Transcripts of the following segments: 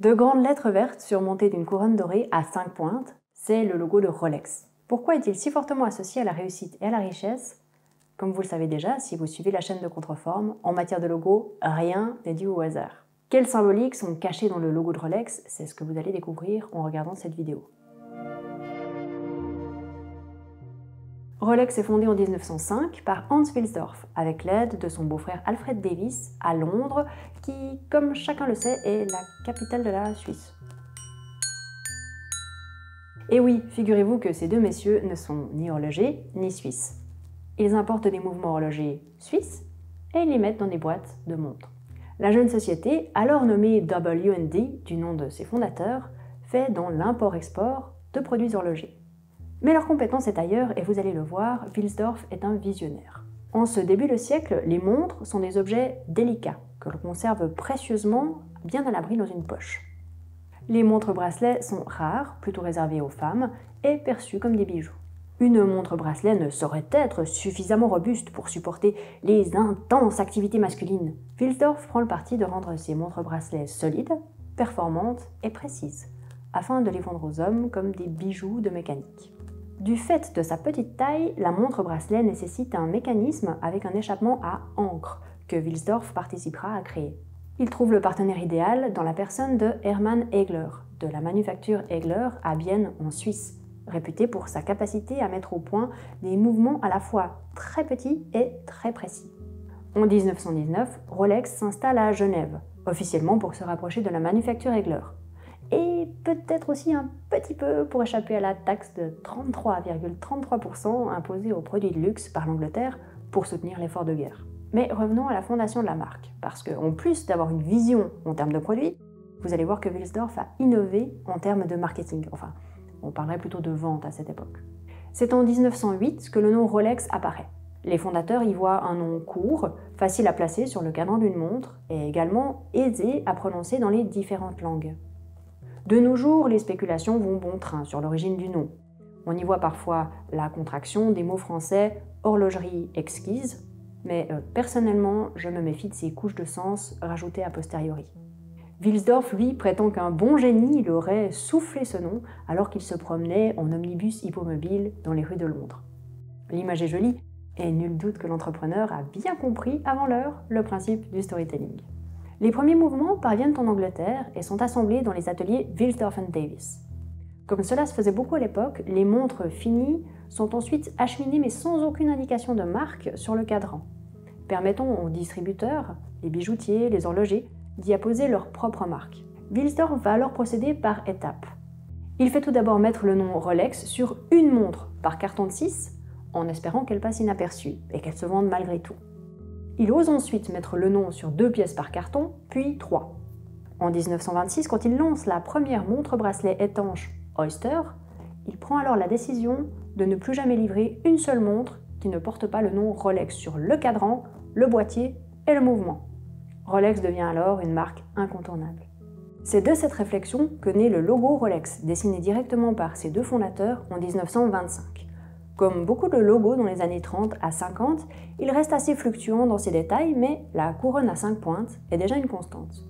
De grandes lettres vertes surmontées d'une couronne dorée à 5 pointes, c'est le logo de Rolex. Pourquoi est-il si fortement associé à la réussite et à la richesse? Comme vous le savez déjà, si vous suivez la chaîne de Contreforme, en matière de logo, rien n'est dû au hasard. Quelles symboliques sont cachées dans le logo de Rolex? C'est ce que vous allez découvrir en regardant cette vidéo. Rolex est fondé en 1905 par Hans Wilsdorf, avec l'aide de son beau-frère Alfred Davis, à Londres, qui, comme chacun le sait, est la capitale de la Suisse. Et oui, figurez-vous que ces deux messieurs ne sont ni horlogers, ni suisses. Ils importent des mouvements horlogers suisses et ils les mettent dans des boîtes de montres. La jeune société, alors nommée W&D, du nom de ses fondateurs, fait dans l'import-export de produits horlogers. Mais leur compétence est ailleurs et vous allez le voir, Wilsdorf est un visionnaire. En ce début de siècle, les montres sont des objets délicats que l'on conserve précieusement bien à l'abri dans une poche. Les montres-bracelets sont rares, plutôt réservées aux femmes, et perçues comme des bijoux. Une montre-bracelet ne saurait être suffisamment robuste pour supporter les intenses activités masculines. Wilsdorf prend le parti de rendre ces montres-bracelets solides, performantes et précises, afin de les vendre aux hommes comme des bijoux de mécanique. Du fait de sa petite taille, la montre-bracelet nécessite un mécanisme avec un échappement à encre que Wilsdorf participera à créer. Il trouve le partenaire idéal dans la personne de Hermann Egler, de la manufacture Egler à Bienne en Suisse, réputé pour sa capacité à mettre au point des mouvements à la fois très petits et très précis. En 1919, Rolex s'installe à Genève, officiellement pour se rapprocher de la manufacture Egler, et peut-être aussi un petit peu pour échapper à la taxe de 33,33% imposée aux produits de luxe par l'Angleterre pour soutenir l'effort de guerre. Mais revenons à la fondation de la marque, parce qu'en plus d'avoir une vision en termes de produits, vous allez voir que Wilsdorf a innové en termes de marketing, enfin, on parlerait plutôt de vente à cette époque. C'est en 1908 que le nom Rolex apparaît. Les fondateurs y voient un nom court, facile à placer sur le cadran d'une montre, et également aisé à prononcer dans les différentes langues. De nos jours, les spéculations vont bon train sur l'origine du nom. On y voit parfois la contraction des mots français « horlogerie exquise », mais personnellement, je me méfie de ces couches de sens rajoutées a posteriori. Wilsdorf, lui, prétend qu'un bon génie lui aurait soufflé ce nom alors qu'il se promenait en omnibus hippomobile dans les rues de Londres. L'image est jolie, et nul doute que l'entrepreneur a bien compris avant l'heure le principe du storytelling. Les premiers mouvements parviennent en Angleterre et sont assemblés dans les ateliers Wilsdorf & Davis. Comme cela se faisait beaucoup à l'époque, les montres finies sont ensuite acheminées mais sans aucune indication de marque sur le cadran, permettant aux distributeurs, les bijoutiers, les horlogers, d'y apposer leur propre marque. Wilsdorf va alors procéder par étapes. Il fait tout d'abord mettre le nom Rolex sur une montre par carton de 6, en espérant qu'elle passe inaperçue et qu'elle se vende malgré tout. Il ose ensuite mettre le nom sur 2 pièces par carton, puis 3. En 1926, quand il lance la première montre-bracelet étanche Oyster, il prend alors la décision de ne plus jamais livrer une seule montre qui ne porte pas le nom Rolex sur le cadran, le boîtier et le mouvement. Rolex devient alors une marque incontournable. C'est de cette réflexion que naît le logo Rolex, dessiné directement par ses deux fondateurs en 1925. Comme beaucoup de logos dans les années 30 à 50, il reste assez fluctuant dans ses détails, mais la couronne à 5 pointes est déjà une constante.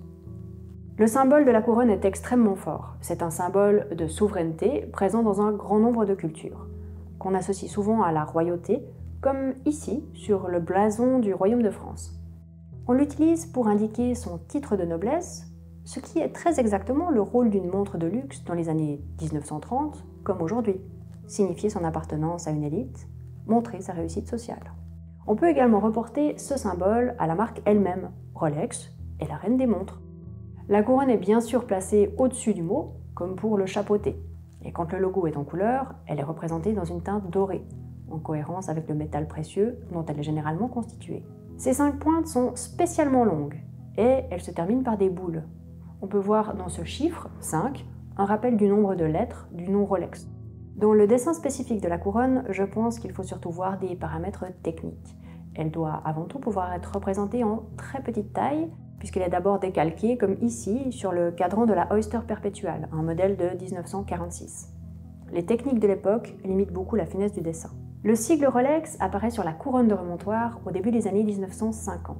Le symbole de la couronne est extrêmement fort. C'est un symbole de souveraineté présent dans un grand nombre de cultures, qu'on associe souvent à la royauté, comme ici sur le blason du Royaume de France. On l'utilise pour indiquer son titre de noblesse, ce qui est très exactement le rôle d'une montre de luxe dans les années 1930 comme aujourd'hui. Signifier son appartenance à une élite, montrer sa réussite sociale. On peut également reporter ce symbole à la marque elle-même. Rolex est la reine des montres. La couronne est bien sûr placée au-dessus du mot, comme pour le chapeauter. Et quand le logo est en couleur, elle est représentée dans une teinte dorée, en cohérence avec le métal précieux dont elle est généralement constituée. Ces 5 pointes sont spécialement longues, et elles se terminent par des boules. On peut voir dans ce chiffre, 5, un rappel du nombre de lettres du nom Rolex. Dans le dessin spécifique de la couronne, je pense qu'il faut surtout voir des paramètres techniques. Elle doit avant tout pouvoir être représentée en très petite taille, puisqu'elle est d'abord décalquée, comme ici, sur le cadran de la Oyster Perpetual, un modèle de 1946. Les techniques de l'époque limitent beaucoup la finesse du dessin. Le sigle Rolex apparaît sur la couronne de remontoir au début des années 1950.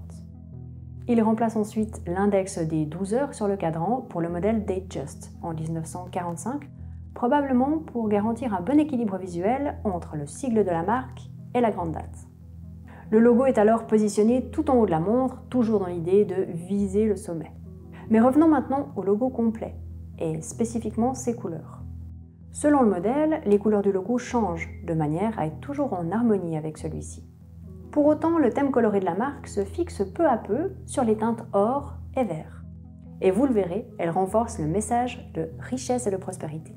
Il remplace ensuite l'index des 12 heures sur le cadran pour le modèle Datejust en 1945, probablement pour garantir un bon équilibre visuel entre le sigle de la marque et la grande date. Le logo est alors positionné tout en haut de la montre, toujours dans l'idée de viser le sommet. Mais revenons maintenant au logo complet, et spécifiquement ses couleurs. Selon le modèle, les couleurs du logo changent, de manière à être toujours en harmonie avec celui-ci. Pour autant, le thème coloré de la marque se fixe peu à peu sur les teintes or et vert. Et vous le verrez, elle renforce le message de richesse et de prospérité.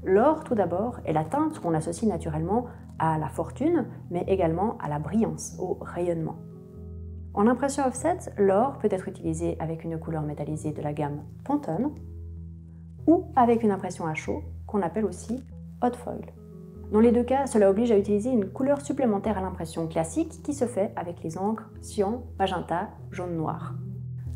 L'or, tout d'abord, est la teinte qu'on associe naturellement à la fortune, mais également à la brillance, au rayonnement. En impression offset, l'or peut être utilisé avec une couleur métallisée de la gamme Pantone ou avec une impression à chaud, qu'on appelle aussi hot foil. Dans les deux cas, cela oblige à utiliser une couleur supplémentaire à l'impression classique qui se fait avec les encres cyan, magenta, jaune, noir.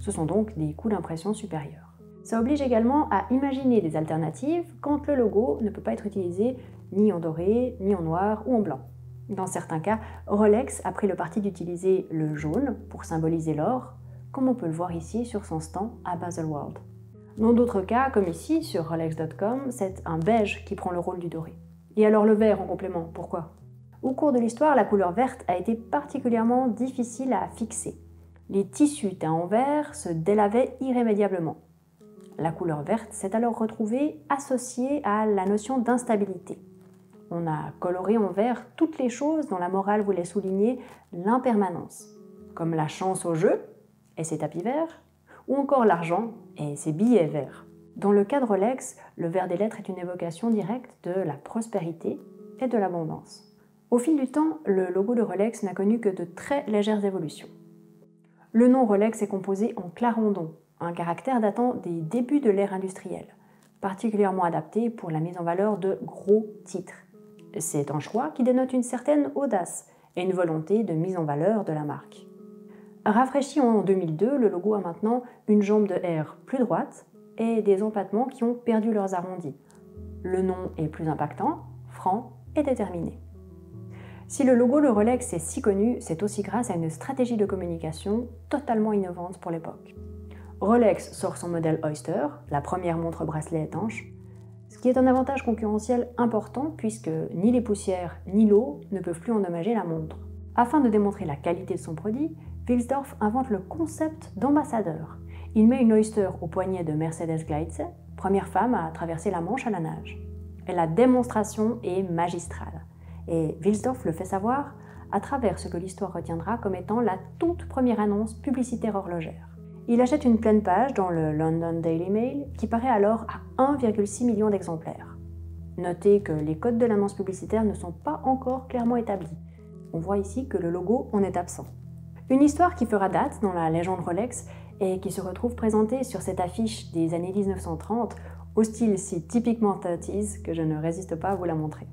Ce sont donc des coûts d'impression supérieurs. Ça oblige également à imaginer des alternatives quand le logo ne peut pas être utilisé ni en doré, ni en noir ou en blanc. Dans certains cas, Rolex a pris le parti d'utiliser le jaune pour symboliser l'or, comme on peut le voir ici sur son stand à Baselworld. Dans d'autres cas, comme ici sur Rolex.com, c'est un beige qui prend le rôle du doré. Et alors le vert en complément, pourquoi? Au cours de l'histoire, la couleur verte a été particulièrement difficile à fixer. Les tissus teints en vert se délavaient irrémédiablement. La couleur verte s'est alors retrouvée associée à la notion d'instabilité. On a coloré en vert toutes les choses dont la morale voulait souligner l'impermanence, comme la chance au jeu et ses tapis verts, ou encore l'argent et ses billets verts. Dans le cas de Rolex, le vert des lettres est une évocation directe de la prospérité et de l'abondance. Au fil du temps, le logo de Rolex n'a connu que de très légères évolutions. Le nom Rolex est composé en clarendon, un caractère datant des débuts de l'ère industrielle, particulièrement adapté pour la mise en valeur de gros titres. C'est un choix qui dénote une certaine audace et une volonté de mise en valeur de la marque. Rafraîchi en 2002, le logo a maintenant une jambe de R plus droite et des empattements qui ont perdu leurs arrondis. Le nom est plus impactant, franc et déterminé. Si le logo de Rolex est si connu, c'est aussi grâce à une stratégie de communication totalement innovante pour l'époque. Rolex sort son modèle Oyster, la première montre bracelet étanche, ce qui est un avantage concurrentiel important puisque ni les poussières ni l'eau ne peuvent plus endommager la montre. Afin de démontrer la qualité de son produit, Wilsdorf invente le concept d'ambassadeur. Il met une Oyster au poignet de Mercedes Gleitze, première femme à traverser la Manche à la nage. Et la démonstration est magistrale. Et Wilsdorf le fait savoir à travers ce que l'histoire retiendra comme étant la toute première annonce publicitaire horlogère. Il achète une pleine page dans le London Daily Mail qui paraît alors à 1,6 million d'exemplaires. Notez que les codes de l'annonce publicitaire ne sont pas encore clairement établis. On voit ici que le logo en est absent. Une histoire qui fera date dans la légende Rolex et qui se retrouve présentée sur cette affiche des années 1930 au style si typiquement 30s que je ne résiste pas à vous la montrer.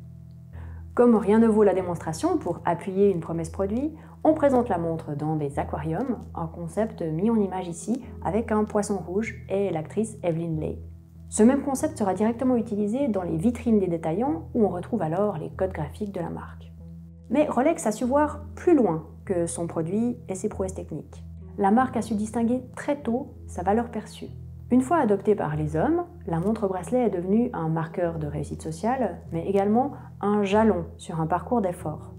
Comme rien ne vaut la démonstration pour appuyer une promesse produit, on présente la montre dans des aquariums, un concept mis en image ici avec un poisson rouge et l'actrice Evelyn Leigh. Ce même concept sera directement utilisé dans les vitrines des détaillants où on retrouve alors les codes graphiques de la marque. Mais Rolex a su voir plus loin que son produit et ses prouesses techniques. La marque a su distinguer très tôt sa valeur perçue. Une fois adoptée par les hommes, la montre bracelet est devenue un marqueur de réussite sociale, mais également un jalon sur un parcours d'effort.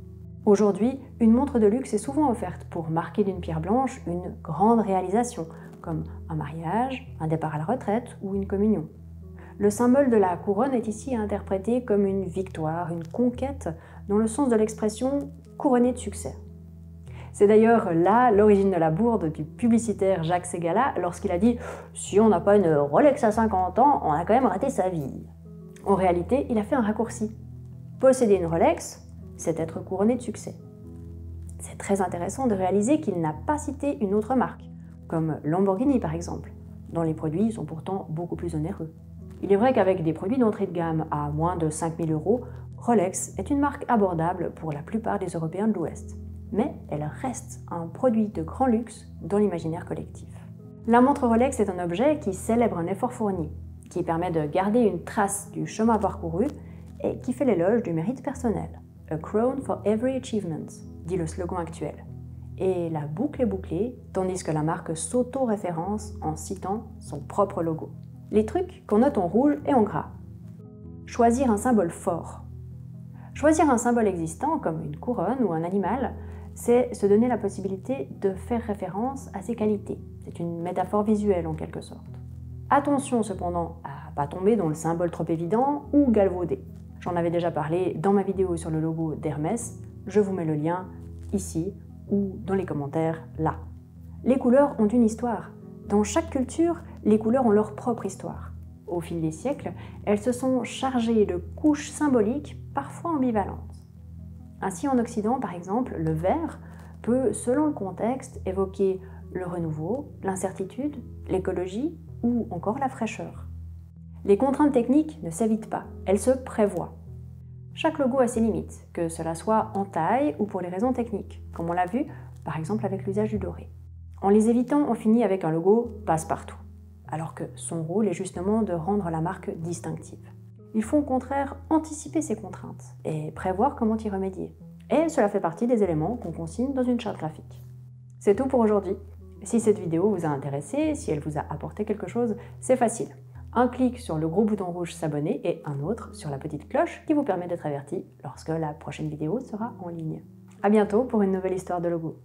Aujourd'hui, une montre de luxe est souvent offerte pour marquer d'une pierre blanche une grande réalisation, comme un mariage, un départ à la retraite ou une communion. Le symbole de la couronne est ici interprété comme une victoire, une conquête, dans le sens de l'expression « couronné de succès ». C'est d'ailleurs là l'origine de la bourde du publicitaire Jacques Ségala lorsqu'il a dit « Si on n'a pas une Rolex à 50 ans, on a quand même raté sa vie ». En réalité, il a fait un raccourci. Posséder une Rolex, c'est être couronné de succès. C'est très intéressant de réaliser qu'il n'a pas cité une autre marque, comme Lamborghini par exemple, dont les produits sont pourtant beaucoup plus onéreux. Il est vrai qu'avec des produits d'entrée de gamme à moins de 5 000 €, Rolex est une marque abordable pour la plupart des Européens de l'Ouest. Mais elle reste un produit de grand luxe dans l'imaginaire collectif. La montre Rolex est un objet qui célèbre un effort fourni, qui permet de garder une trace du chemin parcouru et qui fait l'éloge du mérite personnel. A crown for every achievement, dit le slogan actuel. et la boucle est bouclée, tandis que la marque s'auto-référence en citant son propre logo. Les trucs qu'on note en rouge et en gras. Choisir un symbole fort. Choisir un symbole existant, comme une couronne ou un animal, c'est se donner la possibilité de faire référence à ses qualités. C'est une métaphore visuelle en quelque sorte. Attention cependant à ne pas tomber dans le symbole trop évident ou galvaudé. J'en avais déjà parlé dans ma vidéo sur le logo d'Hermès, je vous mets le lien ici ou dans les commentaires là. Les couleurs ont une histoire. Dans chaque culture, les couleurs ont leur propre histoire. Au fil des siècles, elles se sont chargées de couches symboliques parfois ambivalentes. Ainsi, en Occident, par exemple, le vert peut, selon le contexte, évoquer le renouveau, l'incertitude, l'écologie ou encore la fraîcheur. Les contraintes techniques ne s'évitent pas, elles se prévoient. Chaque logo a ses limites, que cela soit en taille ou pour des raisons techniques, comme on l'a vu par exemple avec l'usage du doré. En les évitant, on finit avec un logo passe-partout, alors que son rôle est justement de rendre la marque distinctive. Il faut au contraire anticiper ces contraintes et prévoir comment y remédier. Et cela fait partie des éléments qu'on consigne dans une charte graphique. C'est tout pour aujourd'hui. Si cette vidéo vous a intéressé, si elle vous a apporté quelque chose, c'est facile. Un clic sur le gros bouton rouge s'abonner et un autre sur la petite cloche qui vous permet d'être averti lorsque la prochaine vidéo sera en ligne. À bientôt pour une nouvelle histoire de logo.